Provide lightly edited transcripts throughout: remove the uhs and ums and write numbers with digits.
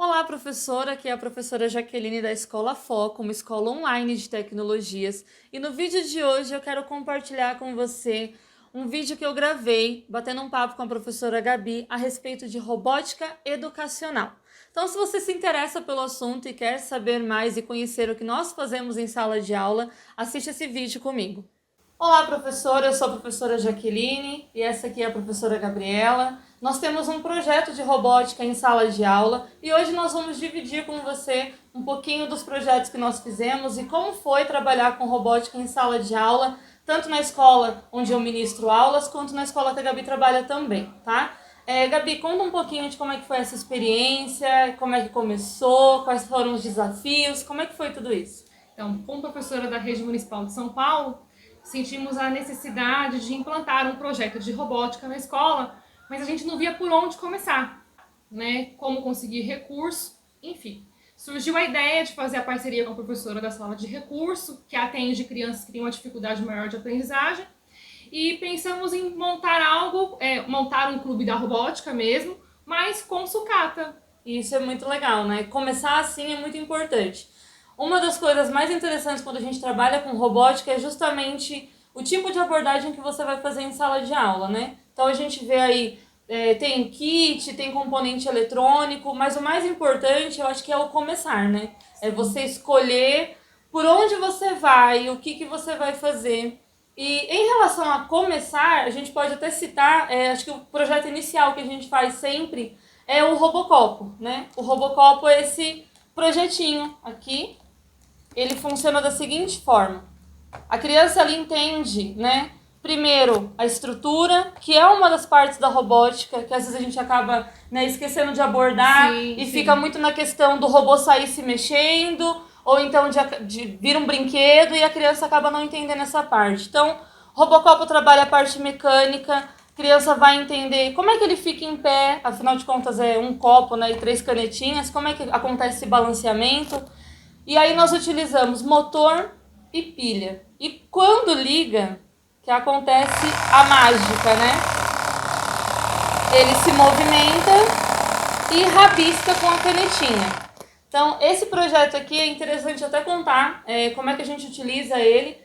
Olá, professora, aqui é a professora Jaqueline da Escola Foco, uma escola online de tecnologias. E no vídeo de hoje eu quero compartilhar com você um vídeo que eu gravei, batendo um papo com a professora Gabi a respeito de robótica educacional. Então, se você se interessa pelo assunto e quer saber mais e conhecer o que nós fazemos em sala de aula, assiste esse vídeo comigo. Olá, professora, eu sou a professora Jaqueline e essa aqui é a professora Gabriela. Nós temos um projeto de robótica em sala de aula e hoje nós vamos dividir com você um pouquinho dos projetos que nós fizemos e como foi trabalhar com robótica em sala de aula, tanto na escola onde eu ministro aulas, quanto na escola que a Gabi trabalha também, tá? Gabi, conta um pouquinho de como é que foi essa experiência, como é que começou, quais foram os desafios, como é que foi tudo isso? Então, como professora da Rede Municipal de São Paulo, sentimos a necessidade de implantar um projeto de robótica na escola, mas a gente não via por onde começar, né? Como conseguir recurso, enfim. Surgiu a ideia de fazer a parceria com a professora da sala de recurso, que atende crianças que têm uma dificuldade maior de aprendizagem, e pensamos em montar montar um clube da robótica mesmo, mas com sucata. Isso é muito legal, né? Começar assim é muito importante. Uma das coisas mais interessantes quando a gente trabalha com robótica é justamente o tipo de abordagem que você vai fazer em sala de aula, né? Então a gente vê aí, tem kit, tem componente eletrônico, mas o mais importante eu acho que é o começar, né? É você escolher por onde você vai, o que você vai fazer. E em relação a começar, a gente pode até citar, acho que o projeto inicial que a gente faz sempre é o Robocopo, né? O Robocopo é esse projetinho aqui. Ele funciona da seguinte forma. A criança ali entende, né? Primeiro, a estrutura, que é uma das partes da robótica, que às vezes a gente acaba, né, esquecendo de abordar e fica muito na questão do robô sair se mexendo, ou então de vir um brinquedo e a criança acaba não entendendo essa parte. Então, Robocopo trabalha a parte mecânica, a criança vai entender como é que ele fica em pé, afinal de contas é um copo, né, e 3 canetinhas, como é que acontece esse balanceamento. E aí nós utilizamos motor e pilha. E quando liga, que acontece a mágica, né? Ele se movimenta e rabisca com a canetinha. Então, esse projeto aqui é interessante até contar como é que a gente utiliza ele.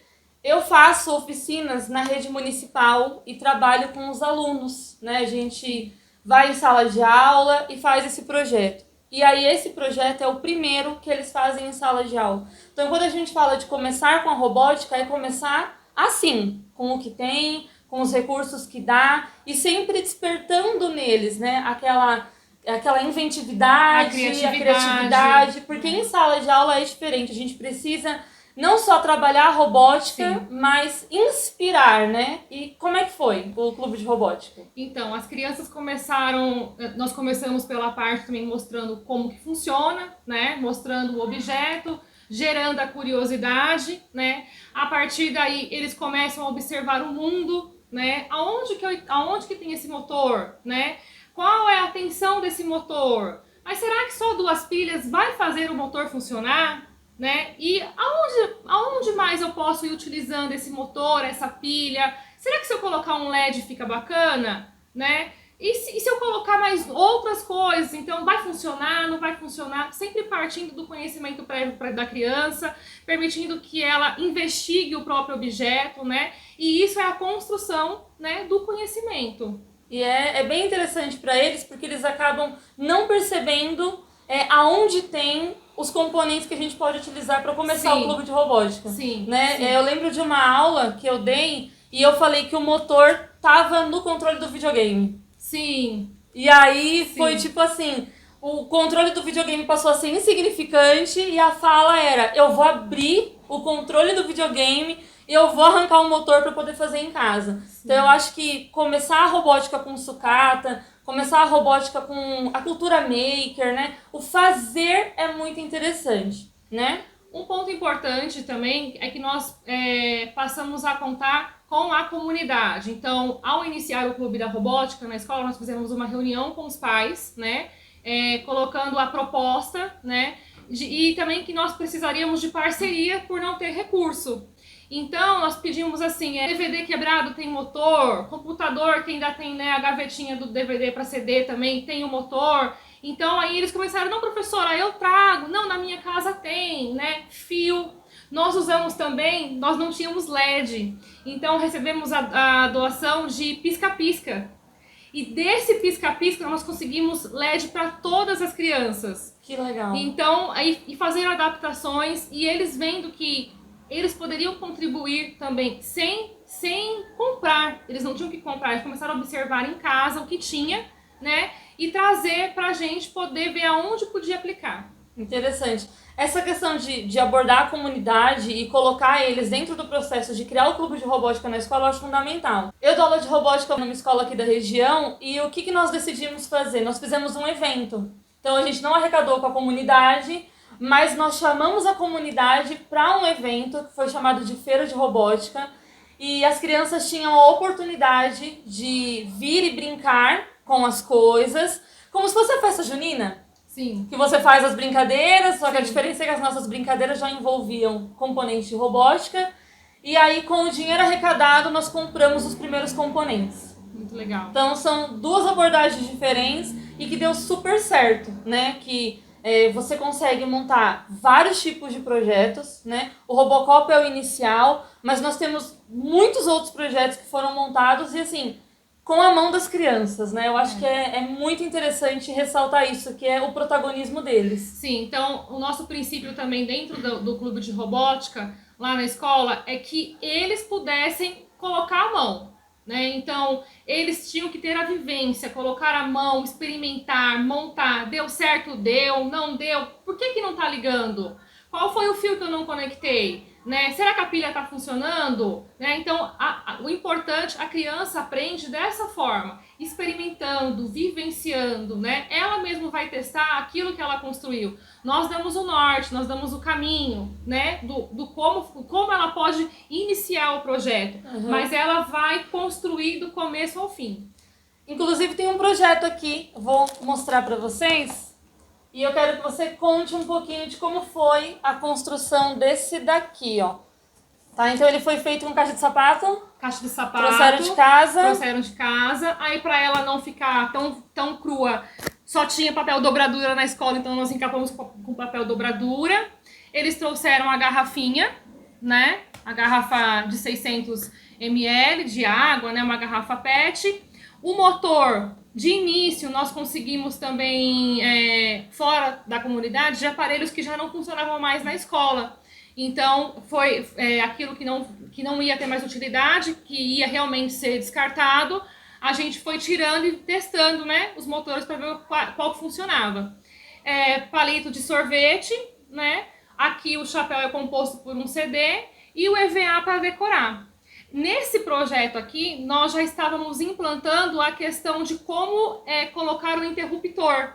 Eu faço oficinas na rede municipal e trabalho com os alunos, né? A gente vai em sala de aula e faz esse projeto. E aí esse projeto é o primeiro que eles fazem em sala de aula. Então, quando a gente fala de começar com a robótica, é começar assim, com o que tem, com os recursos que dá e sempre despertando neles, né? Aquela inventividade, a criatividade, porque em sala de aula é diferente. A gente precisa não só trabalhar a robótica, Sim, mas inspirar, né? E como é que foi o clube de robótica? então, as crianças nós começamos pela parte também mostrando como que funciona, né? Mostrando o objeto, gerando a curiosidade, né? A partir daí, eles começam a observar o mundo, né? Aonde que tem esse motor, né? Qual é a tensão desse motor? Mas será que só 2 pilhas vai fazer o motor funcionar? Né? E aonde mais eu posso ir utilizando esse motor, essa pilha? Será que se eu colocar um LED fica bacana? Né? E se eu colocar mais outras coisas, então vai funcionar, não vai funcionar? Sempre partindo do conhecimento prévio da criança, permitindo que ela investigue o próprio objeto, né? E isso é a construção, né, do conhecimento. E é bem interessante para eles porque eles acabam não percebendo aonde tem os componentes que a gente pode utilizar para começar o clube de robótica. Sim, né? sim. Eu lembro de uma aula que eu dei e eu falei que o motor tava no controle do videogame. Sim. E aí foi Sim. tipo assim, o controle do videogame passou a ser insignificante e a fala era, eu vou abrir o controle do videogame e eu vou arrancar o motor para poder fazer em casa. Sim. Então eu acho que começar a robótica com sucata, começar a robótica com a cultura maker, né? O fazer é muito interessante, né? Um ponto importante também é que nós passamos a contar com a comunidade. Então, ao iniciar o Clube da Robótica na escola, nós fizemos uma reunião com os pais, né? Colocando a proposta, né? E também que nós precisaríamos de parceria por não ter recurso. Então, nós pedimos assim, DVD quebrado tem motor, computador que ainda tem, né, a gavetinha do DVD para CD também tem o motor. Então aí eles começaram, não, professora, eu trago, não, na minha casa tem, né, fio. Nós usamos também, nós não tínhamos LED, então recebemos a doação de pisca-pisca. E desse pisca-pisca nós conseguimos LED para todas as crianças. Que legal. Então, aí, e fazer adaptações, e eles vendo que eles poderiam contribuir também sem comprar. Eles não tinham que comprar, eles começaram a observar em casa o que tinha, né? E trazer pra gente poder ver aonde podia aplicar. Interessante. Essa questão de abordar a comunidade e colocar eles dentro do processo de criar o clube de robótica na escola eu acho fundamental. Eu dou aula de robótica numa escola aqui da região e o que nós decidimos fazer? Nós fizemos um evento. Então a gente não arrecadou com a comunidade, mas nós chamamos a comunidade para um evento que foi chamado de Feira de Robótica e as crianças tinham a oportunidade de vir e brincar com as coisas, como se fosse a festa junina. Sim. Que você faz as brincadeiras, só que a diferença é que as nossas brincadeiras já envolviam componentes de robótica. E aí, com o dinheiro arrecadado, nós compramos os primeiros componentes. Muito legal. Então, são duas abordagens diferentes e que deu super certo, né? Que você consegue montar vários tipos de projetos, né? O Robocop é o inicial, mas nós temos muitos outros projetos que foram montados e, assim, com a mão das crianças, né? Eu acho que é muito interessante ressaltar isso, que é o protagonismo deles. Sim, então o nosso princípio também dentro do clube de robótica, lá na escola, é que eles pudessem colocar a mão, né? Então, eles tinham que ter a vivência, colocar a mão, experimentar, montar. Deu certo? Deu. Não deu? Por que não tá ligando? Qual foi o fio que eu não conectei? Né? Será que a pilha está funcionando? Né? Então, o importante, a criança aprende dessa forma, experimentando, vivenciando, né? Ela mesma vai testar aquilo que ela construiu. Nós damos o norte, nós damos o caminho, né? Do como ela pode iniciar o projeto, mas ela vai construir do começo ao fim. Inclusive, tem um projeto aqui, vou mostrar para vocês. E eu quero que você conte um pouquinho de como foi a construção desse daqui, ó. Tá? Então ele foi feito com caixa de sapato. Caixa de sapato. Trouxeram de casa. Trouxeram de casa. Aí pra ela não ficar tão crua, só tinha papel dobradura na escola, então nós encapamos com papel dobradura. Eles trouxeram a garrafinha, né? A garrafa de 600 ml de água, né? Uma garrafa PET. O motor... De início, nós conseguimos também, fora da comunidade, de aparelhos que já não funcionavam mais na escola. Então, foi aquilo que não ia ter mais utilidade, que ia realmente ser descartado. A gente foi tirando e testando, né, os motores para ver qual funcionava. Palito de sorvete, né? Aqui o chapéu é composto por um CD e o EVA para decorar. Nesse projeto aqui, nós já estávamos implantando a questão de como colocar o interruptor.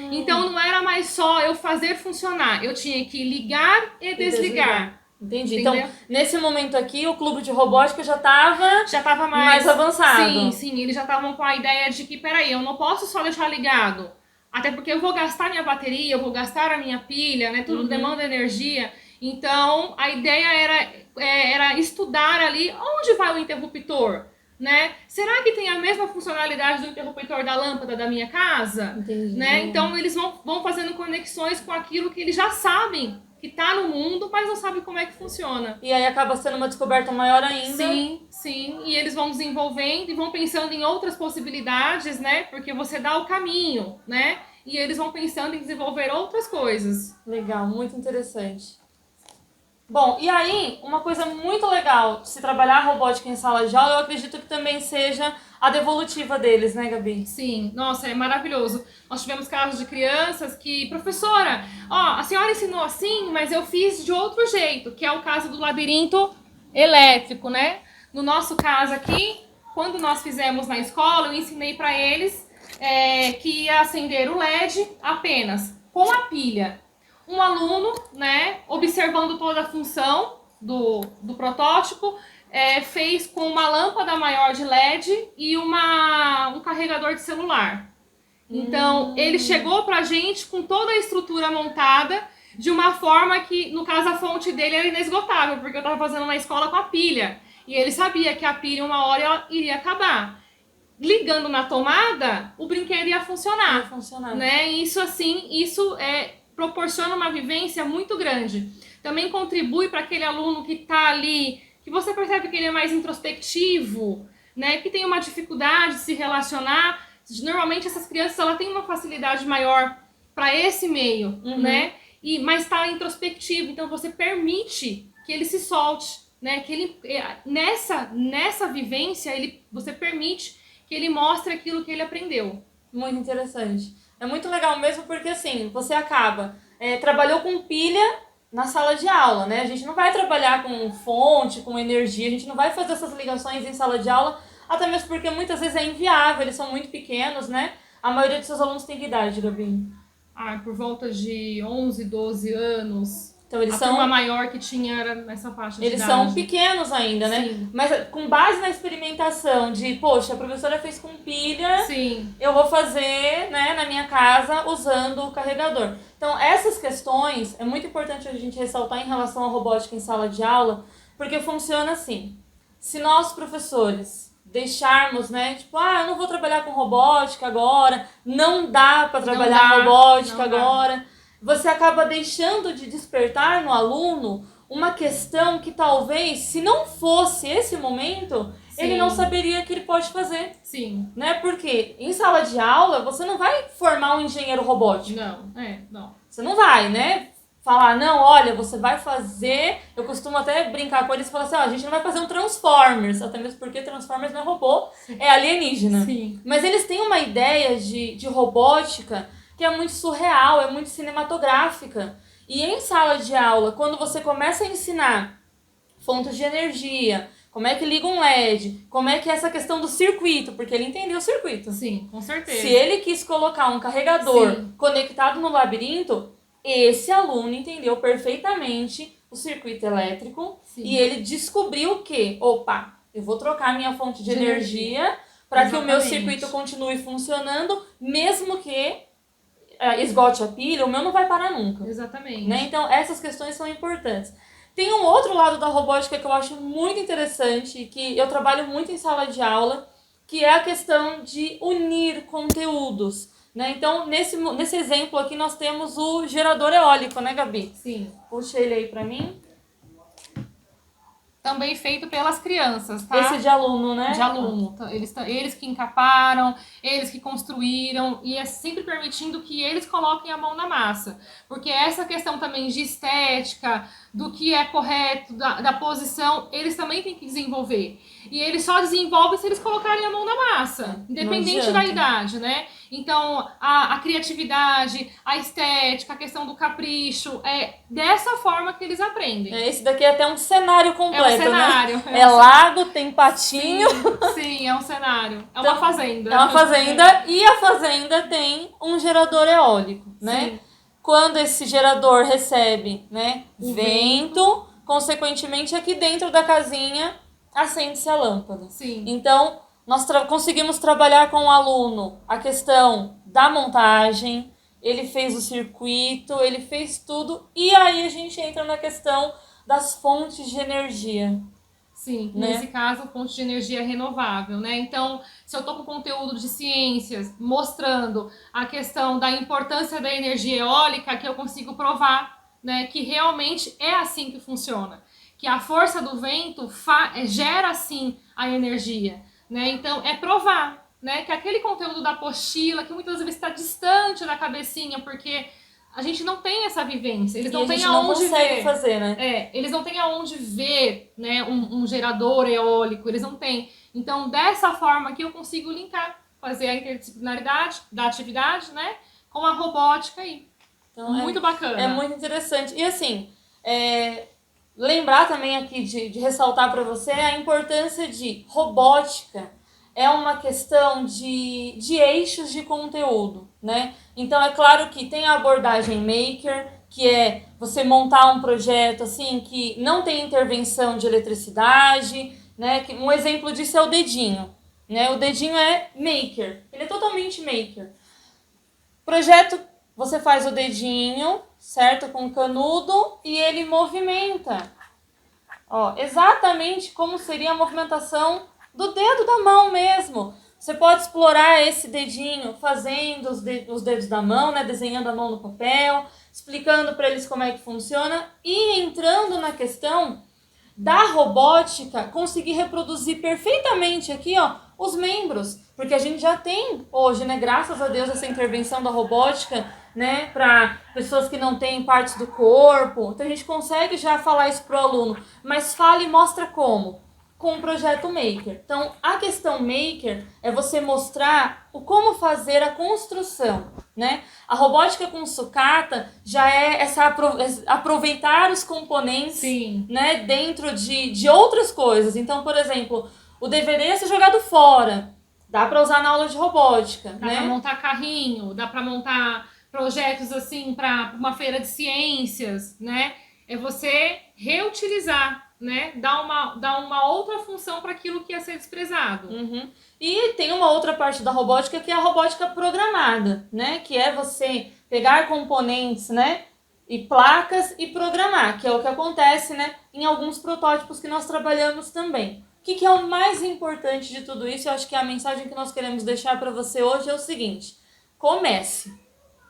Então, não era mais só eu fazer funcionar, eu tinha que ligar e desligar. Entendi. Entendeu? Então, nesse momento aqui, o clube de robótica já estava mais avançado. Sim, eles já estavam com a ideia de que, peraí, eu não posso só deixar ligado. Até porque eu vou gastar minha bateria, eu vou gastar a minha pilha, né? Tudo demanda energia. Então, a ideia era estudar ali onde vai o interruptor, né? Será que tem a mesma funcionalidade do interruptor da lâmpada da minha casa? Entendi. Né? Então, eles vão fazendo conexões com aquilo que eles já sabem que está no mundo, mas não sabem como é que funciona. E aí acaba sendo uma descoberta maior ainda. Sim. E eles vão desenvolvendo e vão pensando em outras possibilidades, né? Porque você dá o caminho, né? E eles vão pensando em desenvolver outras coisas. Legal, muito interessante. Bom, e aí, uma coisa muito legal de se trabalhar a robótica em sala de aula, eu acredito que também seja a devolutiva deles, né, Gabi? Sim, nossa, é maravilhoso. Nós tivemos casos de crianças que, professora, a senhora ensinou assim, mas eu fiz de outro jeito, que é o caso do labirinto elétrico, né? No nosso caso aqui, quando nós fizemos na escola, eu ensinei para eles que ia acender o LED apenas com a pilha. Um aluno, né, observando toda a função do protótipo, fez com uma lâmpada maior de LED e um carregador de celular. Então, ele chegou pra gente com toda a estrutura montada, de uma forma que, no caso, a fonte dele era inesgotável, porque eu estava fazendo na escola com a pilha. E ele sabia que a pilha, uma hora, ela iria acabar. ligando na tomada, o brinquedo ia Vai funcionar. funcionar. Né? Isso assim, proporciona uma vivência muito grande. Também contribui para aquele aluno que está ali, que você percebe que ele é mais introspectivo, né? Que tem uma dificuldade de se relacionar. Normalmente essas crianças ela têm uma facilidade maior para esse meio, né? Mas está introspectivo, então você permite que ele se solte, né? Que ele nessa vivência você permite que ele mostre aquilo que ele aprendeu. Muito interessante. É muito legal mesmo porque, assim, você acaba... trabalhou com pilha na sala de aula, né? A gente não vai trabalhar com fonte, com energia, a gente não vai fazer essas ligações em sala de aula, até mesmo porque muitas vezes é inviável, eles são muito pequenos, né? A maioria dos seus alunos tem que idade, Gabi? Por volta de 11, 12 anos. Então eles A são... turma maior que tinha era nessa faixa de Eles idade. são pequenos ainda, né? Sim. Mas com base na experimentação de, poxa, a professora fez com pilha, Sim. eu vou fazer, né, na minha casa usando o carregador. Então, essas questões é muito importante a gente ressaltar em relação à robótica em sala de aula, porque funciona assim. Se nós, professores, deixarmos, né, tipo, eu não vou trabalhar com robótica agora, não dá para trabalhar robótica agora, você acaba deixando de despertar no aluno uma questão que talvez, se não fosse esse momento, ele não saberia que ele pode fazer. Sim. Né? Porque em sala de aula, você não vai formar um engenheiro robótico. Não. Você não vai, né? Falar, não, olha, você vai fazer... Eu costumo até brincar com eles e falar assim, a gente não vai fazer um Transformers, até mesmo porque Transformers não é robô, é alienígena. Sim. Mas eles têm uma ideia de robótica que é muito surreal, é muito cinematográfica. E em sala de aula, quando você começa a ensinar fontes de energia, como é que liga um LED, como é que é essa questão do circuito, porque ele entendeu o circuito. Sim, com certeza. Se ele quis colocar um carregador conectado no labirinto, esse aluno entendeu perfeitamente o circuito elétrico e ele descobriu que, opa, eu vou trocar minha fonte de energia para que o meu circuito continue funcionando, mesmo que esgote a pilha, o meu não vai parar nunca. Exatamente. Né? Então, essas questões são importantes. Tem um outro lado da robótica que eu acho muito interessante, que eu trabalho muito em sala de aula, que é a questão de unir conteúdos. Né? Então, nesse exemplo aqui, nós temos o gerador eólico, né, Gabi? Sim. Puxa ele aí pra mim. Também feito pelas crianças, tá? Esse de aluno, né? De aluno. Eles que encaparam, eles que construíram, e é sempre permitindo que eles coloquem a mão na massa. Porque essa questão também de estética, do que é correto, da posição, eles também têm que desenvolver. E eles só desenvolvem se eles colocarem a mão na massa, independente da idade, né? Então, a criatividade, a estética, a questão do capricho, é dessa forma que eles aprendem. Esse daqui é até um cenário completo, é um cenário, né? É lago, tem patinho. Sim, é um cenário. É uma fazenda. É uma fazenda e a fazenda tem um gerador eólico, né? Sim. Quando esse gerador recebe, né, vento, consequentemente aqui dentro da casinha acende-se a lâmpada. Sim. Então, nós conseguimos trabalhar com o aluno a questão da montagem, ele fez o circuito, ele fez tudo, e aí a gente entra na questão das fontes de energia. Sim, né? Nesse caso, fonte de energia renovável, né? Então, se eu estou com conteúdo de ciências mostrando a questão da importância da energia eólica, que eu consigo provar, né, que realmente é assim que funciona. Que a força do vento gera, assim, a energia, né? Então, é provar, né, que aquele conteúdo da apostila, que muitas vezes está distante da cabecinha, porque a gente não tem essa vivência, eles não têm aonde ver. Fazer, né? Eles não têm aonde ver, né, um gerador eólico, eles não têm. Então, dessa forma que eu consigo linkar, fazer a interdisciplinaridade da atividade, né, com a robótica aí. Então, muito bacana. É muito interessante. E assim, lembrar também aqui de ressaltar para você a importância de robótica. É uma questão de eixos de conteúdo, né? Então, é claro que tem a abordagem maker, que é você montar um projeto assim que não tem intervenção de eletricidade, né? Um exemplo disso é o dedinho, né? O dedinho é maker, ele é totalmente maker. Projeto, você faz o dedinho, certo? Com o canudo e ele movimenta. Ó, exatamente como seria a movimentação do dedo da mão mesmo. Você pode explorar esse dedinho fazendo os dedos da mão, né? Desenhando a mão no papel, explicando para eles como é que funciona e entrando na questão da robótica, conseguir reproduzir perfeitamente aqui, ó, os membros. Porque a gente já tem hoje, né, graças a Deus, essa intervenção da robótica, né, para pessoas que não têm partes do corpo. Então a gente consegue já falar isso pro aluno, mas fala e mostra como? Com o projeto Maker. Então, a questão Maker é você mostrar o como fazer a construção, né? A robótica com sucata já é aproveitar os componentes, Sim. né, dentro de outras coisas. Então, por exemplo, o DVD ia ser jogado fora. Dá para usar na aula de robótica, Dá né? para montar carrinho, dá para montar projetos assim para uma feira de ciências, né? É você reutilizar, né? Dar uma outra função para aquilo que ia ser desprezado. Uhum. E tem uma outra parte da robótica que é a robótica programada, né? Que é você pegar componentes, né? E placas e programar, que é o que acontece, né? Em alguns protótipos que nós trabalhamos também. O que é o mais importante de tudo isso? Eu acho que a mensagem que nós queremos deixar para você hoje é o seguinte: comece.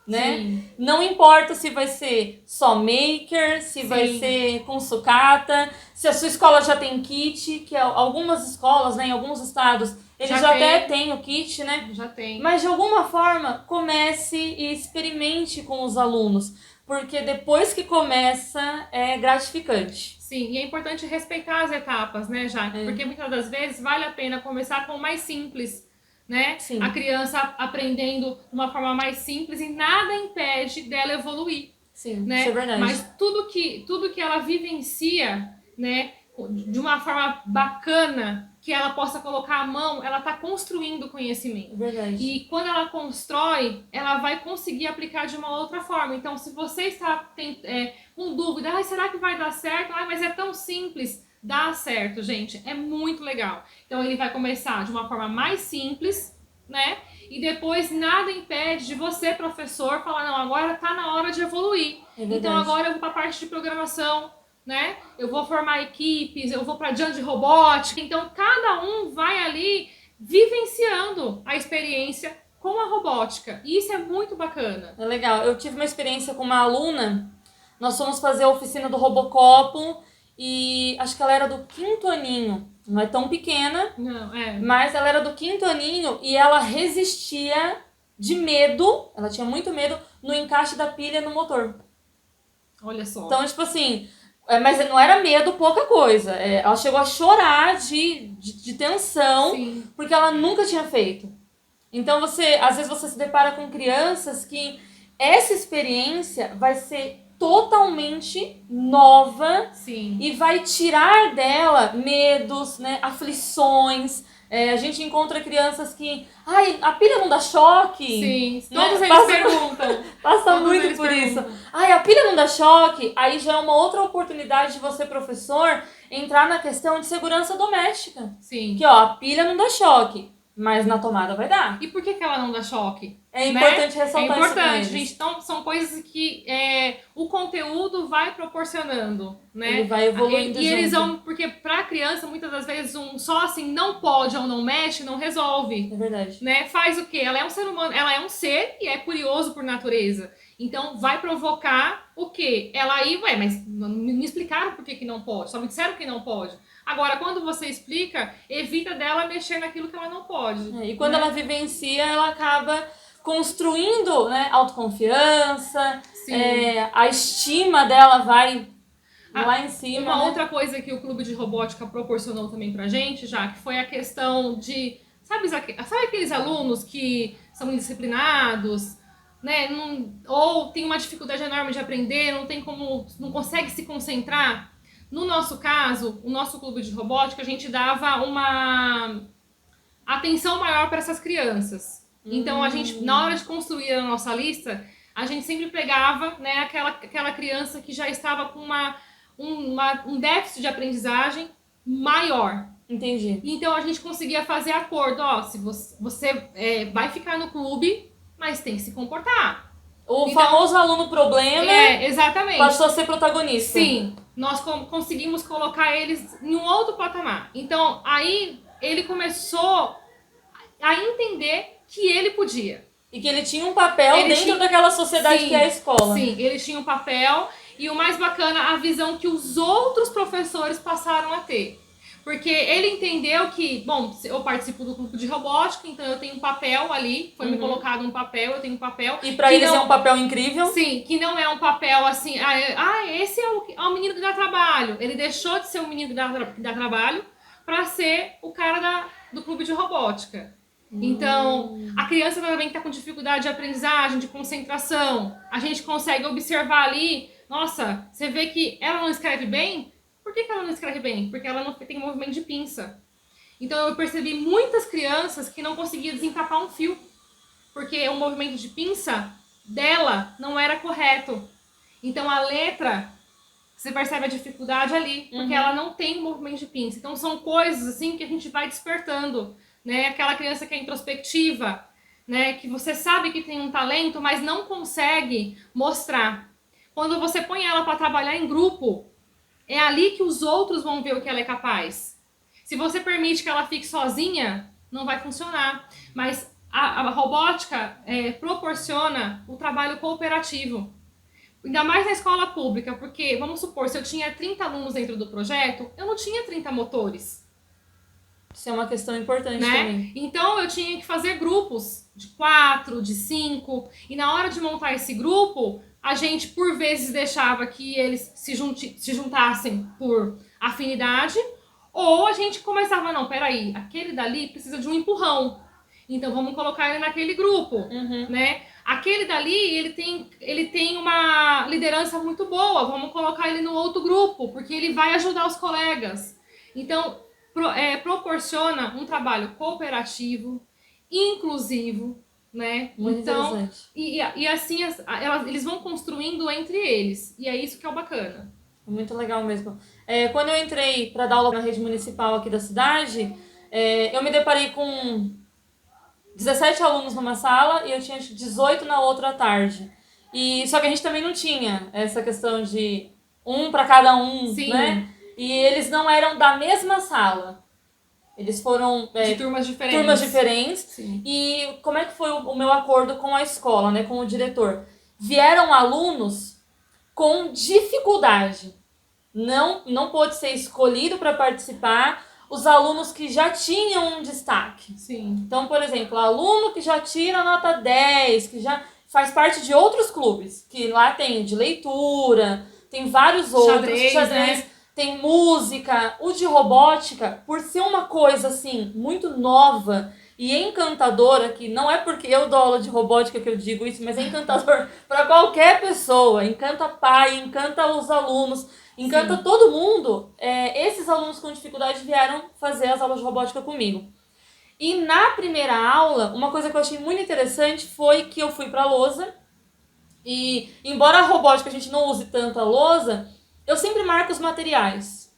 Né? Sim. Não importa se vai ser só maker, se Sim. vai ser com sucata, se a sua escola já tem kit, que algumas escolas, né, em alguns estados, eles já até têm o kit, né? Já tem. Mas de alguma forma, comece e experimente com os alunos, porque depois que começa é gratificante. Sim, e é importante respeitar as etapas, né, Jaque? Porque muitas das vezes vale a pena começar com o mais simples, né? Sim. A criança aprendendo de uma forma mais simples e nada impede dela evoluir. Sim, né? isso é verdade. Mas tudo que ela vivencia, né, de uma forma bacana, que ela possa colocar a mão, ela está construindo conhecimento. Verdade. E quando ela constrói, ela vai conseguir aplicar de uma outra forma. Então, se você está com dúvida, será que vai dar certo? Mas é tão simples. Dá certo, gente. É muito legal. Então, ele vai começar de uma forma mais simples, né? E depois nada impede de você, professor, falar, não, agora tá na hora de evoluir. Então, agora eu vou para a parte de programação, né? Eu vou formar equipes, eu vou para diante de robótica. Então, cada um vai ali vivenciando a experiência com a robótica. E isso é muito bacana. É legal. Eu tive uma experiência com uma aluna. Nós fomos fazer a oficina do Robocopo e acho que ela era do 5º aninho. Não é tão pequena, mas ela era do 5º aninho e ela resistia de medo, ela tinha muito medo no encaixe da pilha no motor. Olha só. Então, tipo assim, mas não era medo pouca coisa. Ela chegou a chorar de tensão. Sim. Porque ela nunca tinha feito. Então, às vezes você se depara com crianças que essa experiência vai ser totalmente nova. Sim. E vai tirar dela medos, né, aflições. A gente encontra crianças que... a pilha não dá choque? Sim, né? todos eles perguntam. Passa muito por isso. A pilha não dá choque? Aí já é uma outra oportunidade de você, professor, entrar na questão de segurança doméstica. Sim. Que, a pilha não dá choque, mas na tomada vai dar. E por que ela não dá choque? É importante ressaltar isso. É importante, gente. Então, são coisas que o conteúdo vai proporcionando, né? Ele vai evoluindo e eles junto. vão... Porque pra criança, muitas das vezes, só assim, não pode ou não mexe, não resolve. É verdade. Né? Faz o quê? Ela é um ser humano, ela é um ser e é curioso por natureza. Então, vai provocar o quê? Ela aí, mas me explicaram por que não pode, só me disseram que não pode. Agora, quando você explica, evita dela mexer naquilo que ela não pode. E quando ela vivencia, ela acaba construindo, né, autoconfiança, a estima dela vai lá em cima. Uma outra coisa que o Clube de Robótica proporcionou também pra gente, já que foi a questão de... Sabe aqueles alunos que são indisciplinados, né? Ou tem uma dificuldade enorme de aprender, não consegue se concentrar? No nosso caso, o nosso Clube de Robótica, a gente dava uma atenção maior para essas crianças. Então, a gente, na hora de construir a nossa lista, a gente sempre pegava, né, aquela criança que já estava com um déficit de aprendizagem maior. Entendi. Então, a gente conseguia fazer acordo. Se você vai ficar no clube, mas tem que se comportar. O famoso aluno problema exatamente. passou a ser protagonista. Sim, nós conseguimos colocar eles em um outro patamar. Então, aí ele começou a entender que ele podia. E que ele tinha um papel Ele dentro tinha- daquela sociedade Sim, que é a escola. Sim, ele tinha um papel e o mais bacana, a visão que os outros professores passaram a ter. Porque ele entendeu que, bom, eu participo do grupo de robótica, então eu tenho um papel ali, foi me colocado um papel, eu tenho um papel. E pra que eles não- é um papel incrível. Sim, que não é um papel assim, esse é o menino que dá trabalho. Ele deixou de ser o menino que dá trabalho para ser o cara do clube de robótica. Então, a criança também que está com dificuldade de aprendizagem, de concentração, a gente consegue observar ali, nossa, você vê que ela não escreve bem? Por que ela não escreve bem? Porque ela não tem movimento de pinça. Então, eu percebi muitas crianças que não conseguiam desencapar um fio, porque o movimento de pinça dela não era correto. Então, a letra, você percebe a dificuldade ali, porque ela não tem movimento de pinça. Então, são coisas assim que a gente vai despertando, né? Aquela criança que é introspectiva, né? Que você sabe que tem um talento, mas não consegue mostrar. Quando você põe ela para trabalhar em grupo, é ali que os outros vão ver o que ela é capaz. Se você permite que ela fique sozinha, não vai funcionar. Mas a robótica proporciona o trabalho cooperativo. Ainda mais na escola pública, porque, vamos supor, se eu tinha 30 alunos dentro do projeto, eu não tinha 30 motores. Isso é uma questão importante Né? também. Então eu tinha que fazer grupos de 4, de 5, e na hora de montar esse grupo, a gente por vezes deixava que eles se juntassem por afinidade, ou a gente começava, não, peraí, aquele dali precisa de um empurrão, então vamos colocar ele naquele grupo, né? Aquele dali, ele tem uma liderança muito boa, vamos colocar ele no outro grupo, porque ele vai ajudar os colegas. Então, proporciona um trabalho cooperativo, inclusivo, né? Muito então, interessante. e assim eles vão construindo entre eles. E é isso que é o bacana. Muito legal mesmo. Quando eu entrei para dar aula na rede municipal aqui da cidade, eu me deparei com 17 alunos numa sala e eu tinha 18 na outra tarde. Só que a gente também não tinha essa questão de um para cada um, Sim. né? E eles não eram da mesma sala. Eles foram De turmas diferentes. turmas diferentes. Sim. E como é que foi o meu acordo com a escola, né, com o diretor? Vieram alunos com dificuldade. Não pôde ser escolhido para participar os alunos que já tinham um destaque. Sim. Então, por exemplo, aluno que já tira nota 10, que já faz parte de outros clubes, que lá tem de leitura, tem vários outros, xadrez, né? tem música. O de robótica, por ser uma coisa assim muito nova e encantadora, que não é porque eu dou aula de robótica que eu digo isso, mas é encantador para qualquer pessoa, encanta pai, encanta os alunos, encanta todo mundo. Esses alunos com dificuldade vieram fazer as aulas de robótica comigo. E na primeira aula, uma coisa que eu achei muito interessante foi que eu fui para a lousa e, embora a robótica a gente não use tanto a lousa, eu sempre marco os materiais.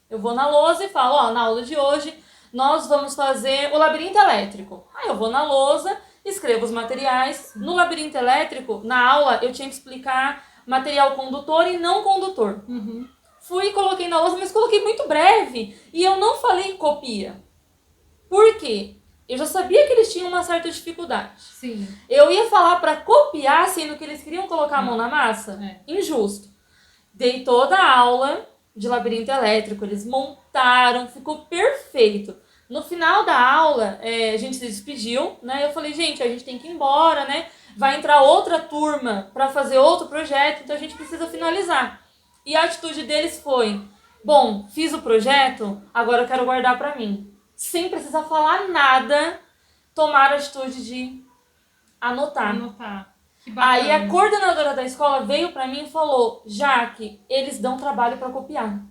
Eu vou na lousa e falo, na aula de hoje nós vamos fazer o labirinto elétrico. Aí eu vou na lousa, escrevo os materiais. No labirinto elétrico, na aula, eu tinha que explicar material condutor e não condutor. Fui e coloquei na lousa, mas coloquei muito breve. E eu não falei copia. Por quê? Eu já sabia que eles tinham uma certa dificuldade. Sim. Eu ia falar para copiar, sendo que eles queriam colocar a mão na massa? Injusto. Dei toda a aula de labirinto elétrico, eles montaram, ficou perfeito. No final da aula, a gente se despediu, né? Eu falei, gente, a gente tem que ir embora, né? Vai entrar outra turma para fazer outro projeto, então a gente precisa finalizar. E a atitude deles foi, bom, fiz o projeto, agora eu quero guardar para mim. Sem precisar falar nada, tomaram a atitude de anotar. Que bacana. Aí a coordenadora da escola veio pra mim e falou, Jaque, eles dão trabalho pra copiar.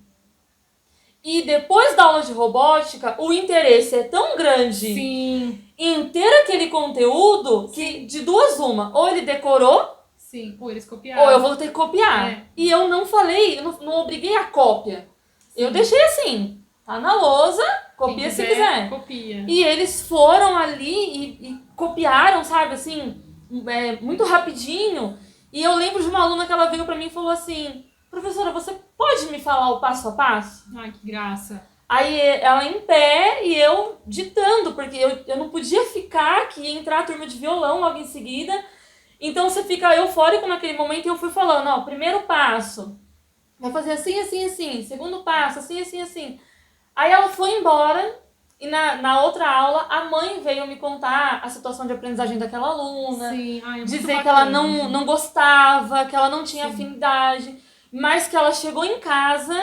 E depois da aula de robótica, o interesse é tão grande em ter aquele conteúdo que de duas uma, ou ele decorou, ou eles copiaram, ou eu vou ter que copiar. E eu não falei, eu não obriguei a cópia. Eu deixei assim, tá na lousa, copia se quiser. Copia. E eles foram ali e copiaram, sabe, assim, muito rapidinho. E eu lembro de uma aluna que ela veio pra mim e falou assim, professora, você pode me falar o passo a passo? Ai, que graça. Aí ela em pé e eu ditando, porque eu não podia ficar, que ia entrar a turma de violão logo em seguida. Então você fica eufórico naquele momento e eu fui falando, ó, primeiro passo, vai fazer assim, assim, assim. Segundo passo, assim, assim, assim. Aí ela foi embora e na outra aula a mãe veio me contar a situação de aprendizagem daquela aluna. Sim, ai, é muito Dizer que ela bacana, não gostava, que ela não tinha Sim. afinidade. Mas que ela chegou em casa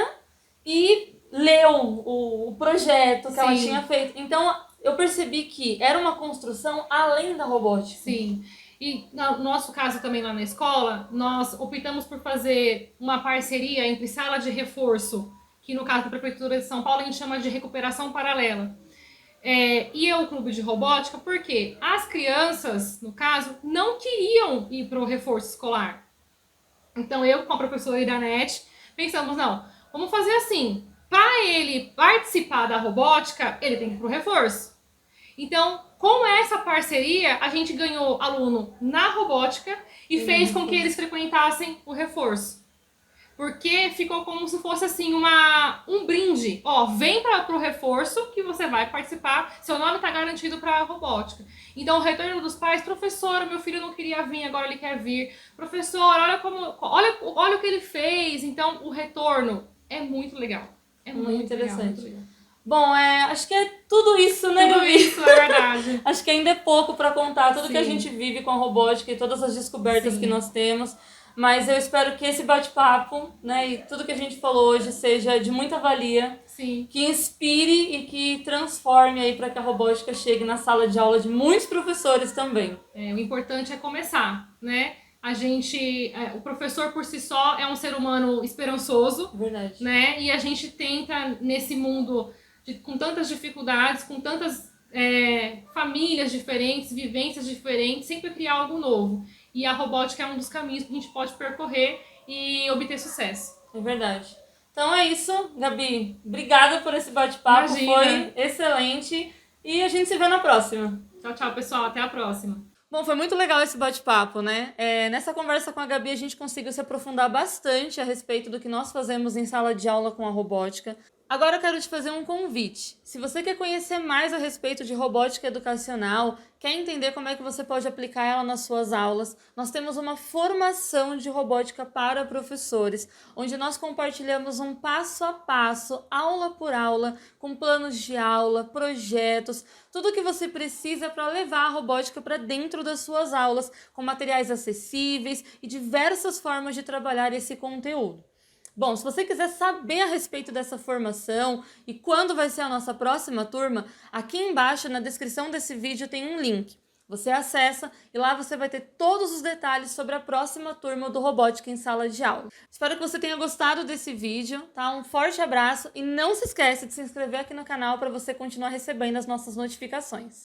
e leu o projeto que ela Sim. tinha feito. Então eu percebi que era uma construção além da robótica. Sim. E no nosso caso também lá na escola, nós optamos por fazer uma parceria entre sala de reforço, que no caso da Prefeitura de São Paulo a gente chama de recuperação paralela, e o clube de robótica, porque as crianças, no caso, não queriam ir para o reforço escolar. Então eu, com a professora Iranete, pensamos, não, vamos fazer assim, para ele participar da robótica, ele tem que ir para o reforço. Então, com essa parceria, a gente ganhou aluno na robótica e fez com que eles frequentassem o reforço. Porque ficou como se fosse assim um brinde. Ó, vem para o reforço que você vai participar, seu nome está garantido para a robótica. Então, o retorno dos pais, professora, meu filho não queria vir, agora ele quer vir. Professor, olha o que ele fez. Então, o retorno é muito legal. É muito interessante. Legal, muito legal. Bom, acho que é tudo isso, né, Tudo Gabi? isso, é verdade. Acho que ainda é pouco para contar tudo Sim. que a gente vive com a robótica e todas as descobertas Sim. que nós temos. Mas eu espero que esse bate-papo, né, e tudo que a gente falou hoje seja de muita valia, Sim. que inspire e que transforme aí para que a robótica chegue na sala de aula de muitos professores também. O importante é começar, né? O professor por si só é um ser humano esperançoso, Verdade. né? E a gente tenta, nesse mundo com tantas dificuldades, com tantas famílias diferentes, vivências diferentes, sempre criar algo novo. E a robótica é um dos caminhos que a gente pode percorrer e obter sucesso. É verdade. Então é isso, Gabi. Obrigada por esse bate-papo, Imagina. foi excelente. E a gente se vê na próxima. Tchau, tchau, pessoal. Até a próxima. Bom, foi muito legal esse bate-papo, né? Nessa conversa com a Gabi, a gente conseguiu se aprofundar bastante a respeito do que nós fazemos em sala de aula com a robótica. Agora eu quero te fazer um convite. Se você quer conhecer mais a respeito de robótica educacional, quer entender como é que você pode aplicar ela nas suas aulas, nós temos uma formação de robótica para professores, onde nós compartilhamos um passo a passo, aula por aula, com planos de aula, projetos, tudo o que você precisa para levar a robótica para dentro das suas aulas, com materiais acessíveis e diversas formas de trabalhar esse conteúdo. Bom, se você quiser saber a respeito dessa formação e quando vai ser a nossa próxima turma, aqui embaixo na descrição desse vídeo tem um link. Você acessa e lá você vai ter todos os detalhes sobre a próxima turma do Robótica em Sala de Aula. Espero que você tenha gostado desse vídeo, tá? Um forte abraço e não se esquece de se inscrever aqui no canal para você continuar recebendo as nossas notificações.